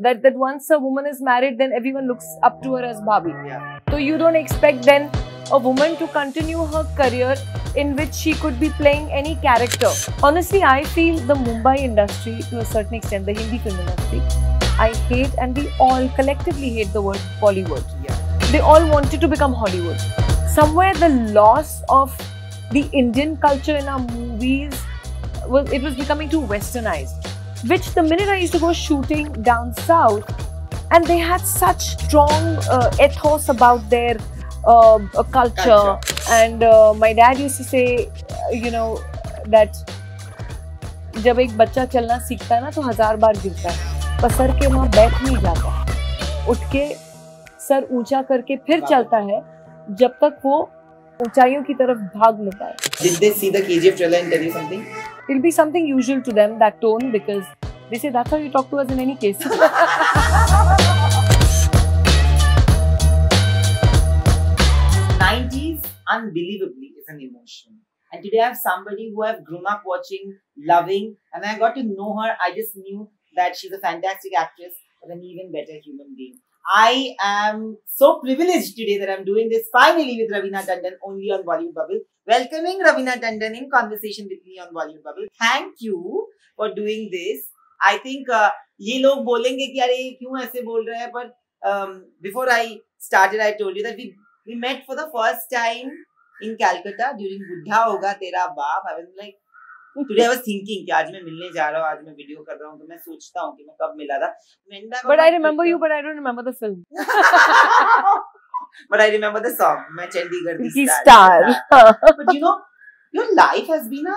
That once a woman is married, then everyone looks up to her as Bhabhi. Yeah. So you don't expect then a woman to continue her career in which she could be playing any character. Honestly, I feel the Mumbai industry, to a certain extent, the Hindi film industry, I hate, and we all collectively hate the word Bollywood. Yeah. They all wanted to become Hollywood. Somewhere the loss of the Indian culture in our movies was becoming too westernized. Which the minute I used to go shooting down south, and they had such strong ethos about their culture. And my dad used to say, that जब एक बच्चा चलना सीखता है ना तो 1000 बार गिरता है, पर सर के वहाँ बैठ नहीं जाता, उठ के सर ऊंचा करके फिर चलता है जब तक वो ऊंचाइयों की तरफ भाग लेता है. Did they see the KGF trailer and tell you something? It'll be something usual to them, that tone, because they say that's how you talk to us in any case. 90s, unbelievably, is an emotion. And today I have somebody who I've grown up watching, loving, and I got to know her. I just knew that she's a fantastic actress, but an even better human being. I am so privileged today that I'm doing this finally with Raveena Tandon, only on Bollywood Bubble. Welcoming Raveena Tandon in conversation with me on Bollywood Bubble. Thank you for doing this. I think ये लोग बोलेंगे कि अरे क्यों ऐसे बोल रहे हैं, but before I started, I told you that we met for the first time in Calcutta during Buddha Hoga Tera Baap. I was like, today I was thinking कि आज मैं मिलने जा रहा हूँ, आज मैं वीडियो कर रहा हूँ, तो मैं सोचता हूँ कि मैं कब मिला था. But I remember you, but I don't remember the film. But I remember the song. मैं चंडीगढ़ की star. But your life has been a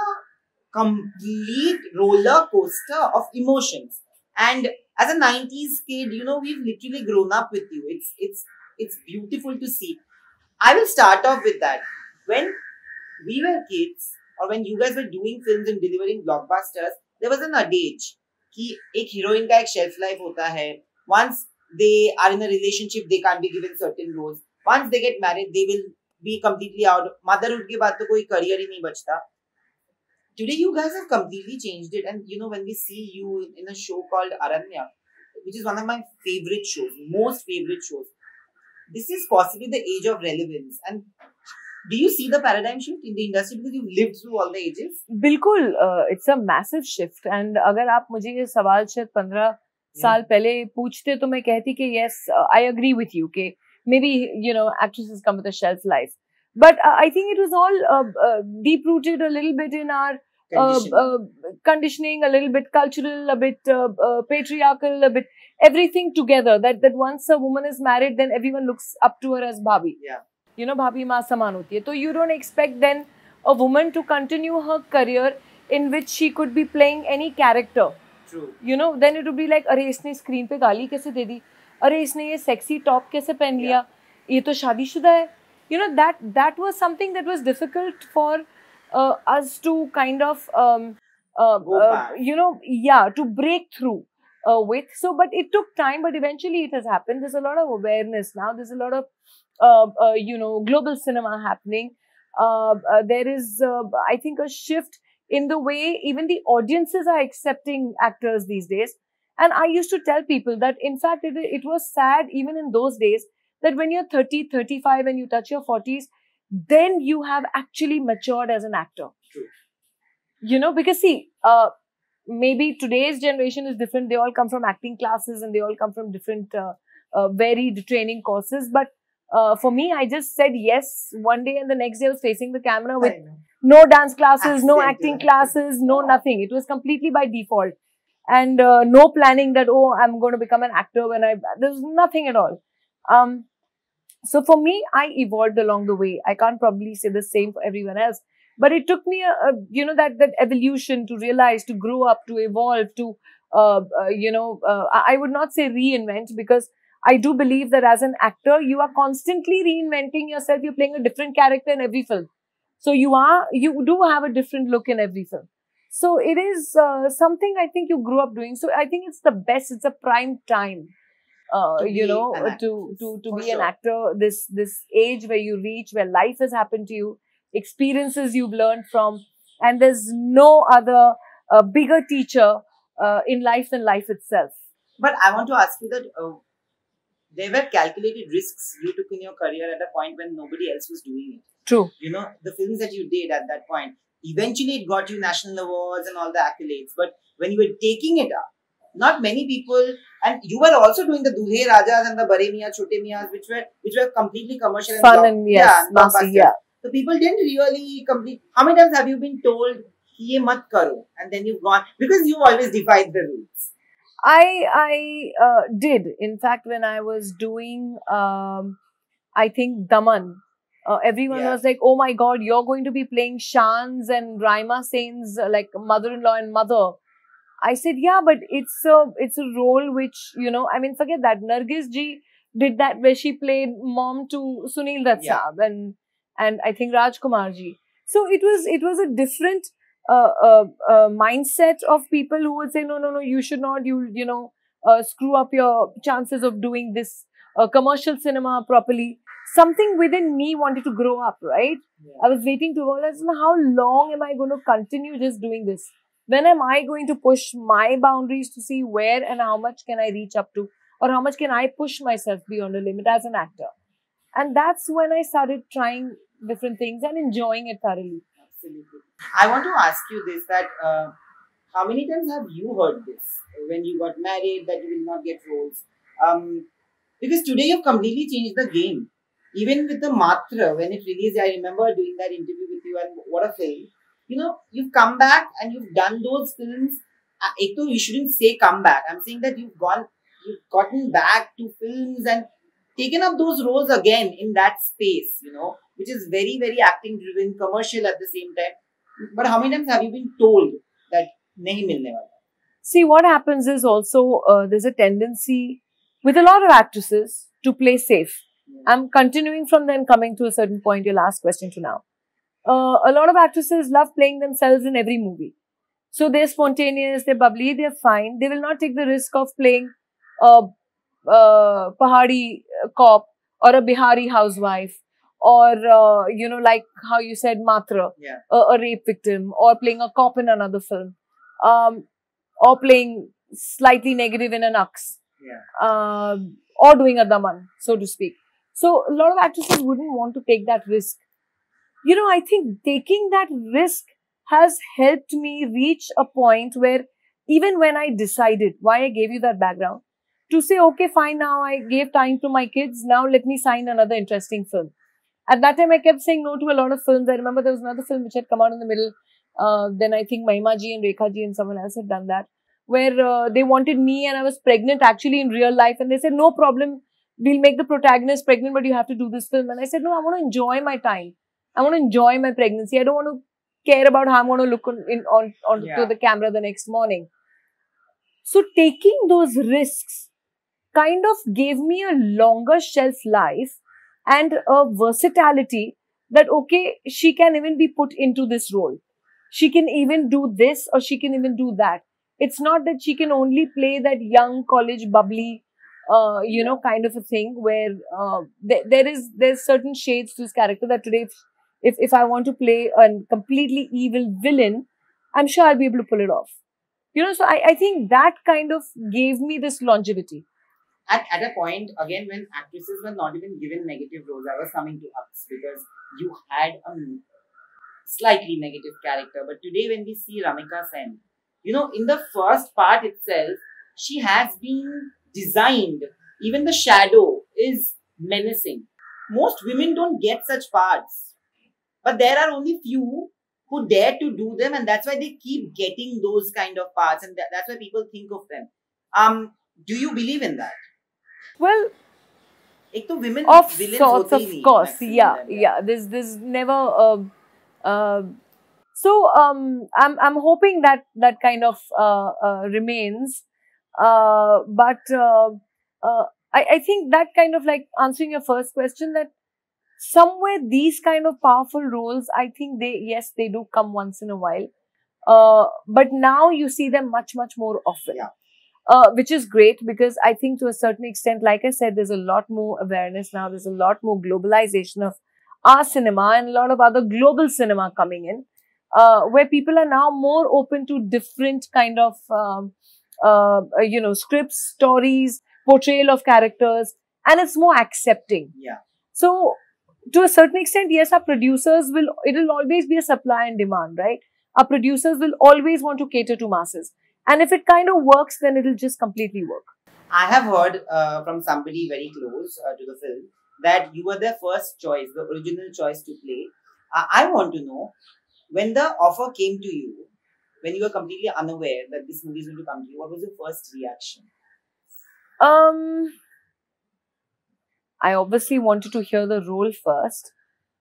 complete roller coaster of emotions. And as a 90s kid, we've literally grown up with you. It's beautiful to see. I will start off with that. When we were kids, or when you guys were doing films and delivering blockbusters, there was an adage कि एक heroine का एक shelf life होता है. Once they are in a relationship, they can't be given certain roles. Once they get married, they will be completely out. Motherhood के बाद तो कोई career ही नहीं बचता. Today, you guys have completely changed it. And when we see you in a show called Aranya, which is one of my favorite shows, most favorite shows, this is possibly the age of relevance. And do you see the paradigm shift in the industry because you've lived through all the ages? बिल्कुल, it's a massive shift. And अगर आप मुझे ये सवाल शायद 15 साल पहले पूछते तो मैं कहती कि yes, I agree with you कि maybe actresses come with a shelf life. But I think it was all deep rooted a little bit in our conditioning, a little bit cultural, a bit patriarchal, a bit everything together. That once a woman is married, then everyone looks up to her as Bhabhi. Yeah. Bhabhi maa saman hoti hai. So you don't expect then a woman to continue her career in which she could be playing any character. True. Then it would be like, अरे इसने screen पे गाली कैसे दे दी? अरे इसने ये sexy top कैसे पहन लिया? ये तो शादीशुदा है. That was something that was difficult for us to kind of to break through with. So, but it took time, but eventually it has happened. There's a lot of awareness now. There's a lot of global cinema happening. There is I think a shift in the way even the audiences are accepting actors these days. And I used to tell people that in fact it was sad even in those days that when you're 30, 35 and you touch your 40s, then you have actually matured as an actor. True. Because see, maybe today's generation is different. They all come from acting classes and they all come from different varied training courses. But for me, I just said yes one day and the next day I was facing the camera with no dance classes, no acting classes, no nothing. It was completely by default. And no planning that, oh, I'm going to become an actor when there's nothing at all. So for me, I evolved along the way. I can't probably say the same for everyone else. But it took me, that evolution to realize, to grow up, to evolve, to, I would not say reinvent, because I do believe that as an actor, you are constantly reinventing yourself. You're playing a different character in every film. So you do have a different look in every film. So it is something I think you grew up doing. So I think it's the best. It's a prime time, to be an actor. This age where you reach, where life has happened to you, experiences you've learned from, and there's no other bigger teacher in life than life itself. But I want to ask you that there were calculated risks you took in your career at a point when nobody else was doing it. True. You know, the films that you did at that point, eventually it got you national awards and all the accolades. But when you were taking it up, not many people, and you were also doing the Dulhe Rajas and the Bare Miyan Chote Miyans, which were completely commercial and Fun and yes, yeah, massy, yeah. So people didn't really complete. How many times have you been told, "Ye mat karo," and then you've gone because you always defied the rules? I did. In fact, when I was doing, I think Daman, everyone Yeah. was like, "Oh my God, you're going to be playing Shan's and Raima Sen's like mother-in-law and mother." I said, "Yeah, but it's a role which, you know, I mean, forget that. Nargis ji did that where she played mom to Sunil Dutt Yeah. Saab and I think Rajkumar ji. So it was a different mindset of people who would say, no, you should not, you know, screw up your chances of doing this commercial cinema properly. Something within me wanted to grow up, right? Yeah. I was waiting to go, how long am I going to continue just doing this? When am I going to push my boundaries to see where and how much can I reach up to, or how much can I push myself beyond a limit as an actor? And that's when I started trying different things and enjoying it thoroughly. Absolutely. I want to ask you this: that how many times have you heard this when you got married that you will not get roles? Because today you've completely changed the game. Even with the Matra, when it released, I remember doing that interview with you, and what a film! You know, you've come back and you've done those films. Ekto, you shouldn't say come back. I'm saying that you've gotten back to films and taken up those roles again in that space, you know, which is very, very acting driven, commercial at the same time. But how many times have you been told that nahi milne wala? See, what happens is also there's a tendency with a lot of actresses to play safe. I'm continuing from then coming to a certain point, your last question to now. A lot of actresses love playing themselves in every movie. So they're spontaneous, they're bubbly, they're fine. They will not take the risk of playing a Pahadi cop or a Bihari housewife or, you know, like how you said, Matra, Yeah. a rape victim, or playing a cop in another film, or playing slightly negative in an Ux, Yeah. or doing a Daman, so to speak. So a lot of actresses wouldn't want to take that risk. You know, I think taking that risk has helped me reach a point where even when I decided, why I gave you that background, to say, okay, fine, now I gave time to my kids, now let me sign another interesting film. At that time, I kept saying no to a lot of films. I remember there was another film which had come out in the middle. Then I think Mahima ji and Rekha ji and someone else had done that, where they wanted me and I was pregnant actually in real life. And they said, no problem, we'll make the protagonist pregnant, but you have to do this film. And I said, no, I want to enjoy my time. I want to enjoy my pregnancy. I don't want to care about how I'm going to look onto the camera the next morning. So taking those risks kind of gave me a longer shelf life and a versatility that, okay, she can even be put into this role. She can even do this or she can even do that. It's not that she can only play that young college bubbly, you know, kind of a thing where there's certain shades to this character that today, if I want to play a completely evil villain, I'm sure I'll be able to pull it off. You know, so I think that kind of gave me this longevity. At a point, again, when actresses were not even given negative roles, I was coming to Ux because you had a slightly negative character. But today, when we see Ramika Sen, you know, in the first part itself, she has been designed. Even the shadow is menacing. Most women don't get such parts. But there are only few who dare to do them, and that's why they keep getting those kind of parts, and that's why people think of them. Do you believe in that? Well, एक तो women of villains sorts, होते of ही नहीं course, maximum yeah. There's never. So I'm hoping that kind of remains. But I think that kind of, like, answering your first question, that somewhere these kind of powerful roles, I think they do come once in a while. But now you see them much more often. Yeah. Which is great, because I think to a certain extent, like I said, there's a lot more awareness now. There's a lot more globalization of our cinema and a lot of other global cinema coming in, where people are now more open to different kind of scripts, stories, portrayal of characters, and it's more accepting. Yeah. So, to a certain extent, yes, our producers it will always be a supply and demand, right? Our producers will always want to cater to masses. And if it kind of works, then it'll just completely work. I have heard from somebody very close to the film that you were their first choice, the original choice to play. I want to know, when the offer came to you, when you were completely unaware that this movie is going to come to you, what was your first reaction? I obviously wanted to hear the role first.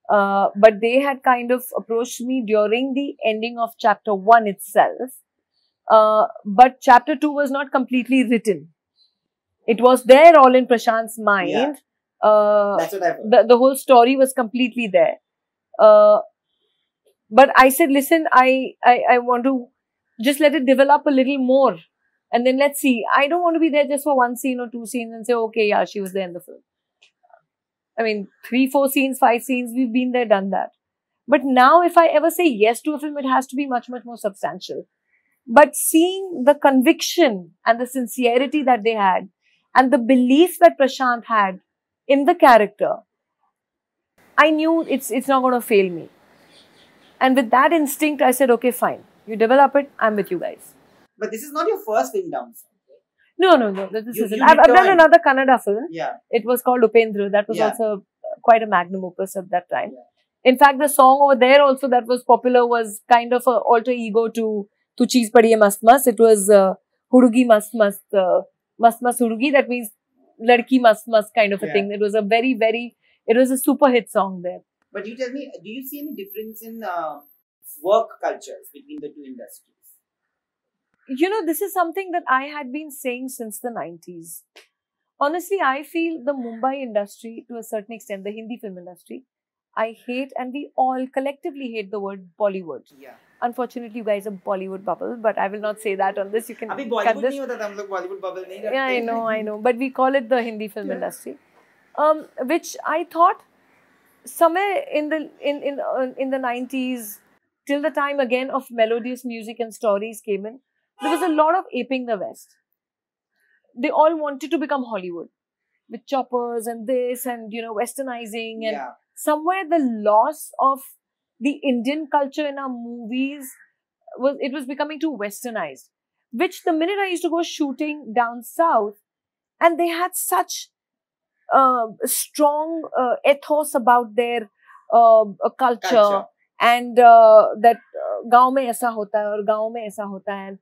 But they had kind of approached me during the ending of chapter 1 itself. But chapter 2 was not completely written. It was there all in Prashant's mind. Yeah. That's what I've heard. The whole story was completely there. But I said, listen, I want to just let it develop a little more. And then let's see. I don't want to be there just for one scene or two scenes and say, okay, yeah, she was there in the film. I mean, 3, 4 scenes, 5 scenes, we've been there, done that. But now if I ever say yes to a film, it has to be much, much more substantial. But seeing the conviction and the sincerity that they had and the belief that Prashant had in the character, I knew it's not going to fail me. And with that instinct, I said, okay, fine. You develop it, I'm with you guys. But this is not your first film down south. No. This isn't. I've done another Kannada film. Yeah. It was called Upendra. That was Yeah. also quite a magnum opus at that time. Yeah. In fact, the song over there also that was popular was kind of an alter ego to Tu Cheez Padi Hai Mast Mast. It was Hudugi Mast Mast, Mast Mast Hudugi. That means Ladki Mast Mast kind of a thing. It was a it was a super hit song there. But you tell me, do you see any difference in work cultures between the two industries? This is something that I had been saying since the 90s. Honestly, I feel the Mumbai industry, to a certain extent, the Hindi film industry, I hate, and we all collectively hate the word Bollywood. Yeah. Unfortunately, you guys are Bollywood bubble, but I will not say that on this. You can Abhi cut Bollywood this. nahi hota tha, hum log Bollywood bubble nahi rakhte. Yeah, I know. But we call it the Hindi film industry. Which I thought somewhere in the 90s, till the time again of melodious music and stories came in, there was a lot of aping the West. They all wanted to become Hollywood with choppers and this and, westernizing. And somewhere the loss of the Indian culture in our movies was becoming too westernized. Which the minute I used to go shooting down south, and they had such strong ethos about their culture. And that gaon mein aisa hota hai aur gaon mein aisa hota hai.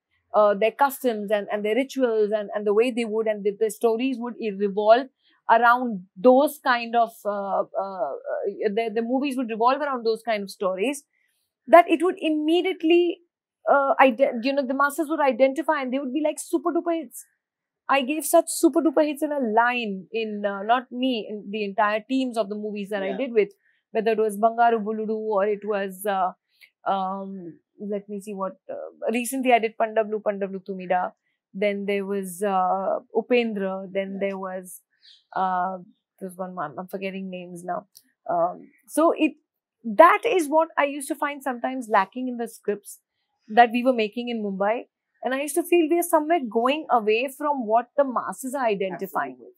Their customs and their rituals and the way they would, and the stories would revolve around those kind of the movies would revolve around those kind of stories, that it would immediately the masses would identify, and they would be like super duper hits. I gave such super duper hits in a line in not me, in the entire teams of the movies that I did with, whether it was Bangaru Buludu or it was let me see what recently I did Pandavlu Tumida. Then there was Upendra. Then there was there's one more, I'm forgetting names now. So that is what I used to find sometimes lacking in the scripts that we were making in Mumbai, and I used to feel we are somewhere going away from what the masses are identifying with.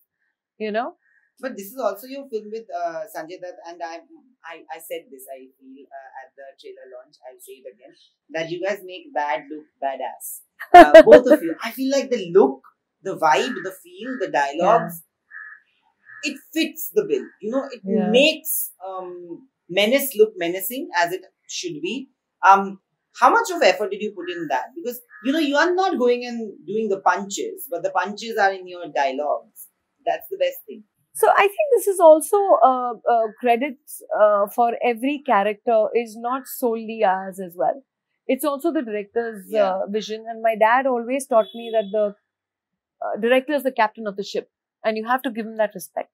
But this is also your film with Sanjay Dutt, and I said this, I feel, at the trailer launch, I'll say it again, that you guys make bad look badass. Both of you. I feel like the look, the vibe, the feel, the dialogues, it fits the bill. It makes menace look menacing, as it should be. How much of effort did you put in that? Because, you are not going and doing the punches, but the punches are in your dialogues. That's the best thing. So I think this is also credits for every character is not solely ours as well. It's also the director's vision. And my dad always taught me that the director is the captain of the ship, and you have to give him that respect.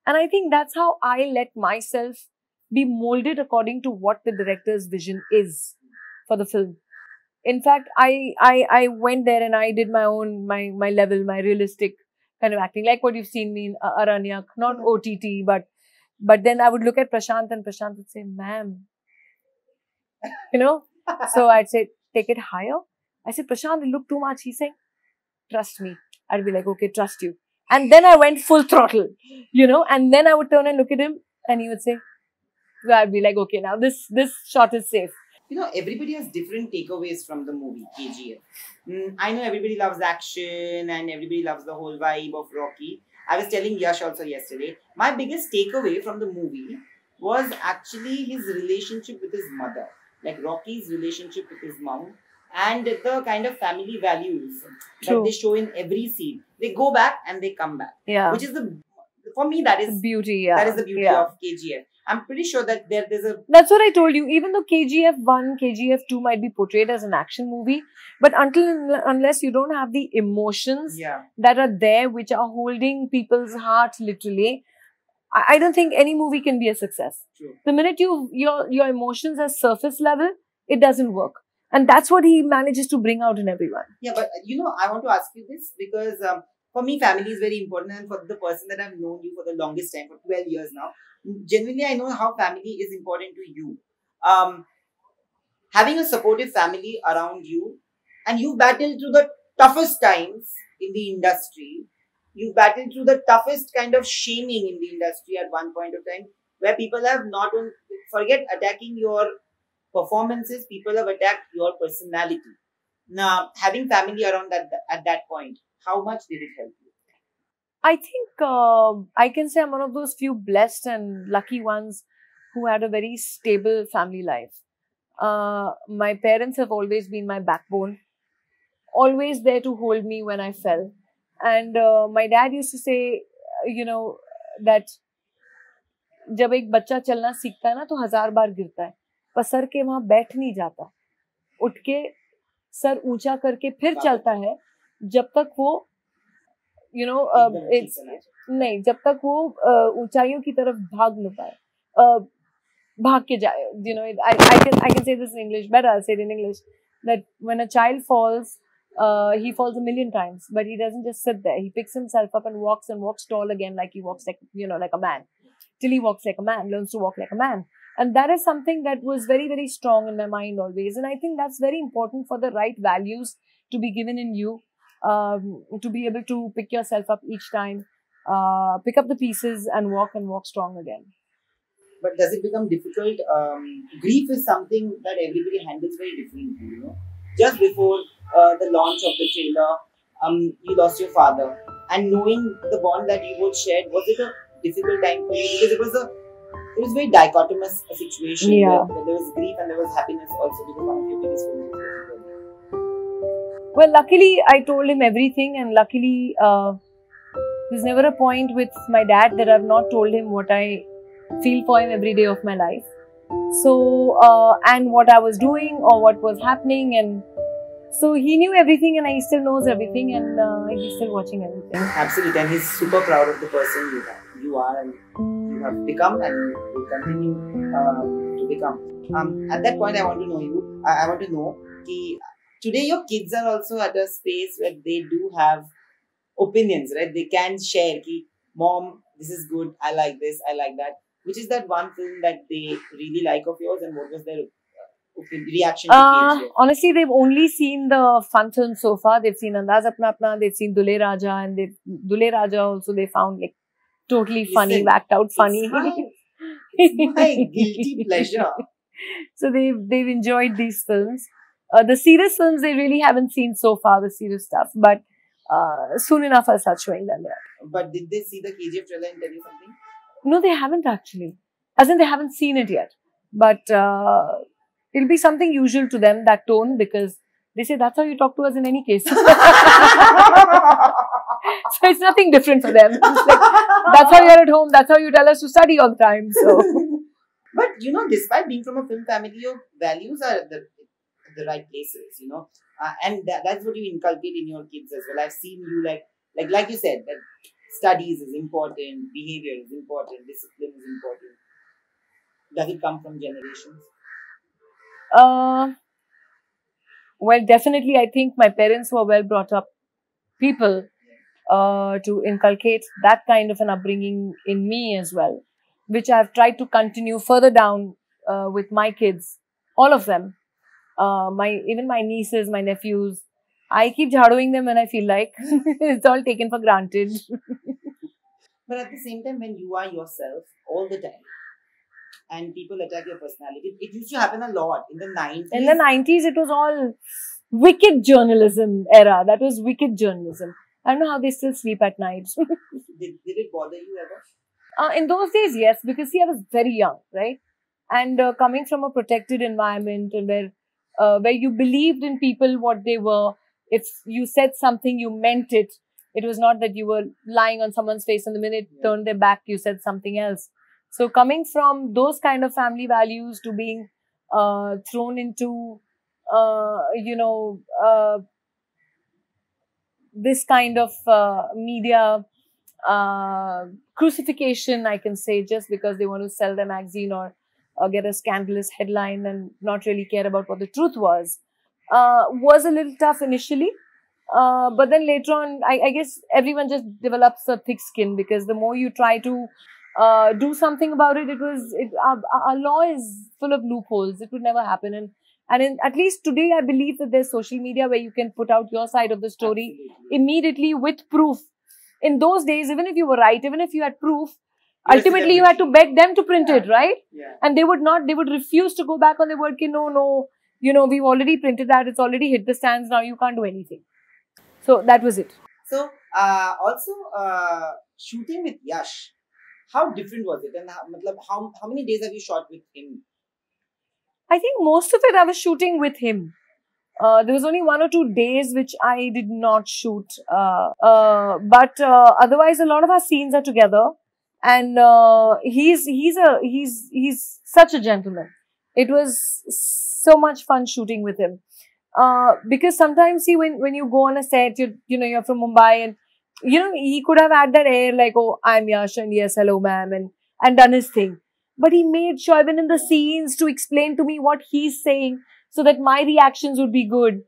And I think that's how I let myself be molded according to what the director's vision is for the film. In fact, I went there and I did my own, my level, my realistic kind of acting, like what you've seen me in Aranyak, not OTT, but then I would look at Prashant, and Prashant would say, ma'am, so I'd say, take it higher. I said, Prashant, you look too much. He's saying, trust me. I'd be like, okay, trust you. And then I went full throttle, and then I would turn and look at him and he would say, I'd be like, okay, now this shot is safe. Everybody has different takeaways from the movie KGF. I know everybody loves action and everybody loves the whole vibe of Rocky. I was telling Yash also yesterday, my biggest takeaway from the movie was actually his relationship with his mother. Like Rocky's relationship with his mom and the kind of family values that they show in every scene. They go back and they come back. Yeah. Which is for me, that is beauty. Yeah. That is the beauty of KGF. I'm pretty sure that there's a... That's what I told you. Even though KGF 1, KGF 2 might be portrayed as an action movie, but unless you don't have the emotions that are there, which are holding people's hearts literally, I don't think any movie can be a success. True. The minute your emotions are surface level, it doesn't work. And that's what he manages to bring out in everyone. Yeah, but I want to ask you this because for me, family is very important. And for the person that I've known you for the longest time, for 12 years now, genuinely, I know how family is important to you. Having a supportive family around you, and you battled through the toughest times in the industry. You battled through the toughest kind of shaming in the industry at one point of time, where people have not only, forget attacking your performances, people have attacked your personality. Now, having family around that at that point, how much did it help you? I think I can say I'm one of those few blessed and lucky ones who had a very stable family life. My parents have always been my backbone, always there to hold me when I fell. And my dad used to say, that जब एक बच्चा चलना सीखता है ना तो 1000 बार गिरता है, पर सर के वहाँ बैठ नहीं जाता, उठ के सर ऊंचा करके फिर चलता है जब तक वो नहीं, जब तक वो ऊंचाइयों की तरफ भाग न पाए, भाग के जाए. I can say this in English better. I'll say it in English, that when a child falls, he falls a million times, but he doesn't just sit there. He picks himself up and walks tall again, like he walks like a man, till he walks like a man, learns to walk like a man. And that is something that was very, very strong in my mind always. And I think that's very important for the right values to be given in you, to be able to pick yourself up each time, pick up the pieces and walk strong again. But does it become difficult? Grief is something that everybody handles very differently, Just before the launch of the trailer, you lost your father. And knowing the bond that you both shared, was it a difficult time for you? Because it was very dichotomous a situation where there was grief and there was happiness also, because one of your biggest films was. Well, luckily, I told him everything, and luckily, there's never a point with my dad that I've not told him what I feel for him every day of my life. So, and what I was doing or what was happening, and so he knew everything, and he still knows everything, and he's still watching everything. Absolutely, and he's super proud of the person you are, and you have become, and will continue to become. At that point, I want to know you. I want to know that today your kids are also at a space where they do have opinions, right? They can share, Mom, this is good, I like this, I like that. Which is that one film that they really like of yours, and what was their reaction to KGF? Honestly, they've only seen the fun films so far. They've seen Andaz Apna Apna, they've seen Dule Raja, and Dule Raja also they found like totally funny, whacked out funny. It's my guilty pleasure. So they've enjoyed these films. The serious films they really haven't seen so far, the serious stuff. But soon enough I'll start showing them that. But did they see the KGF trailer and tell you something? No, they haven't actually. As in, they haven't seen it yet. But it'll be something usual to them, that tone, because they say that's how you talk to us in any case. So it's nothing different for them. It's like, that's how you're at home, that's how you tell us to study all the time. So. But despite being from a film family, your values are at the right places, and that's what you inculcate in your kids as well. I've seen you like you said, that studies is important, behavior is important, discipline is important. Does it come from generations? Well, definitely, I think my parents were well brought up people to inculcate that kind of an upbringing in me as well, which I've tried to continue further down with my kids, all of them. Even my nieces, my nephews, I keep jhadoing them when I feel like. It's all taken for granted. But at the same time, when you are yourself all the time and people attack your personality, it used to happen a lot in the 90s. In the 90s, it was all wicked journalism era. That was wicked journalism. I don't know how they still sleep at night. Did it bother you ever? In those days, yes, because see, I was very young, right? And coming from a protected environment and where you believed in people what they were, if you said something, you meant it. It was not that you were lying on someone's face and the minute you turned their back, you said something else. So coming from those kind of family values to being thrown into, this kind of media crucifixion, I can say, just because they want to sell their magazine or get a scandalous headline and not really care about what the truth was a little tough initially. But then later on, I guess everyone just develops a thick skin, because the more you try to do something about it, our law is full of loopholes. It would never happen. At least today, I believe that there's social media where you can put out your side of the story immediately with proof. In those days, even if you were right, even if you had proof, ultimately you had to beg them to print it, right? Yeah. And they would refuse to go back on their word. No, we've already printed that. It's already hit the stands. Now you can't do anything. So that was it. So also shooting with Yash, how different was it? And how many days have you shot with him? I think most of it I was shooting with him. There was only 1 or 2 days which I did not shoot. But otherwise, a lot of our scenes are together. And he's such a gentleman. It was so much fun shooting with him. Because sometimes, see, when you go on a set, you're from Mumbai, and he could have had that air like, oh, I'm Yash, and yes, hello, ma'am, and done his thing. But he made sure, even in the scenes, to explain to me what he's saying so that my reactions would be good.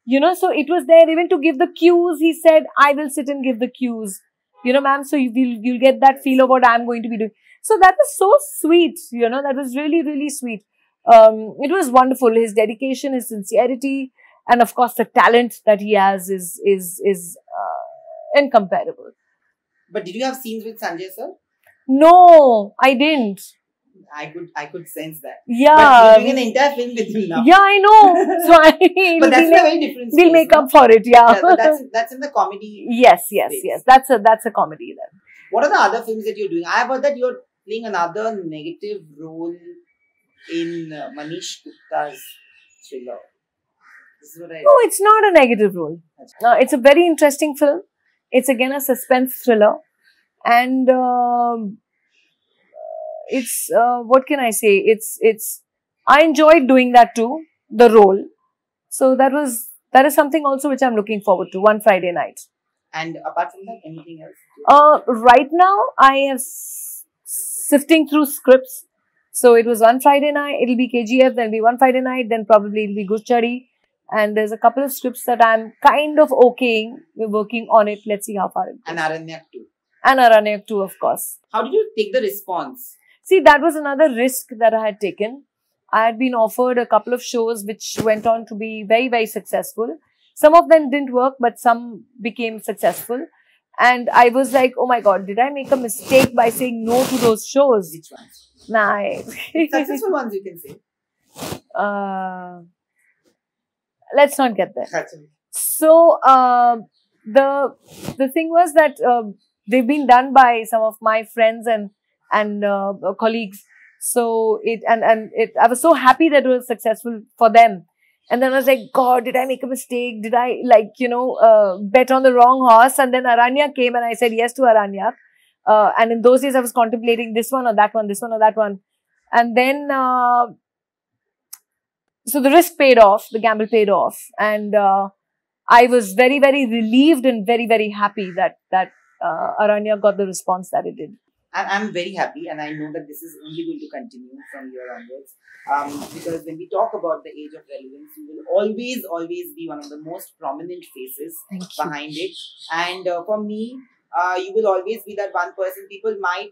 So it was there. Even to give the cues, he said, I will sit and give the cues. Ma'am, so you'll get that feel of what I'm going to be doing. So that was so sweet. That was really, really sweet. It was wonderful. His dedication, his sincerity, and of course the talent that he has is incomparable. But did you have scenes with Sanjay sir? No, I didn't. I could sense that. Yeah. But you're doing an entire film with him now. Yeah, I know. So but that's a very different space. We'll make up for it, yeah. That's in the comedy. Yes. That's a comedy then. What are the other films that you're doing? I have heard that you're playing another negative role in Manish Gupta's thriller. This is what I... No, it's not a negative role. It's a very interesting film. It's again a suspense thriller. And it's, what can I say? I enjoyed doing that too, the role. So that is something also which I'm looking forward to, one Friday night. And apart from that, anything else? Right now, I am sifting through scripts. So it was one Friday night, it'll be KGF, then be one Friday night, then probably it'll be Guchchadi. And there's a couple of scripts that I'm kind of okaying. We're working on it. Let's see how far it goes. And Aranyak too. And Aranyak too, of course. How did you take the response? See, that was another risk that I had taken. I had been offered a couple of shows which went on to be very, very successful. Some of them didn't work, but some became successful. And I was like, oh my God, did I make a mistake by saying no to those shows? Which ones? Nah. Successful ones, you can say. Let's not get there. That's okay. So, the thing was that they've been done by some of my friends and colleagues. So I was so happy that it was successful for them. And then I was like, God, did I make a mistake? Did I bet on the wrong horse? And then Aranyak came and I said yes to Aranyak. And in those days I was contemplating this one or that one, this one or that one. And then, so the risk paid off, the gamble paid off. And I was very, very relieved and very, very happy that Aranyak got the response that it did. I'm very happy, and I know that this is only going to continue from here onwards. Because when we talk about the age of relevance, you will always be one of the most prominent faces behind it. And for me, you will always be that one person. People might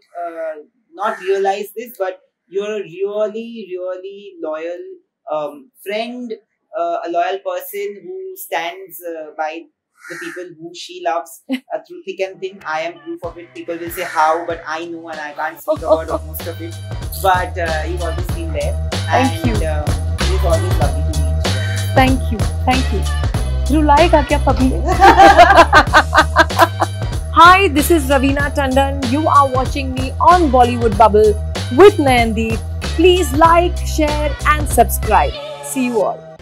not realize this, but you're a really, really loyal friend, a loyal person who stands by the people who she loves through thick and thin. I am proof of it. People will say how, but I know and I can't speak about most of it. But you've always been there. Thank you. It's always lovely to meet you. Thank you. Thank you. Rulayega kya public? Hi, this is Raveena Tandon. You are watching me on Bollywood Bubble with Nayandeep. Please like, share and subscribe. See you all.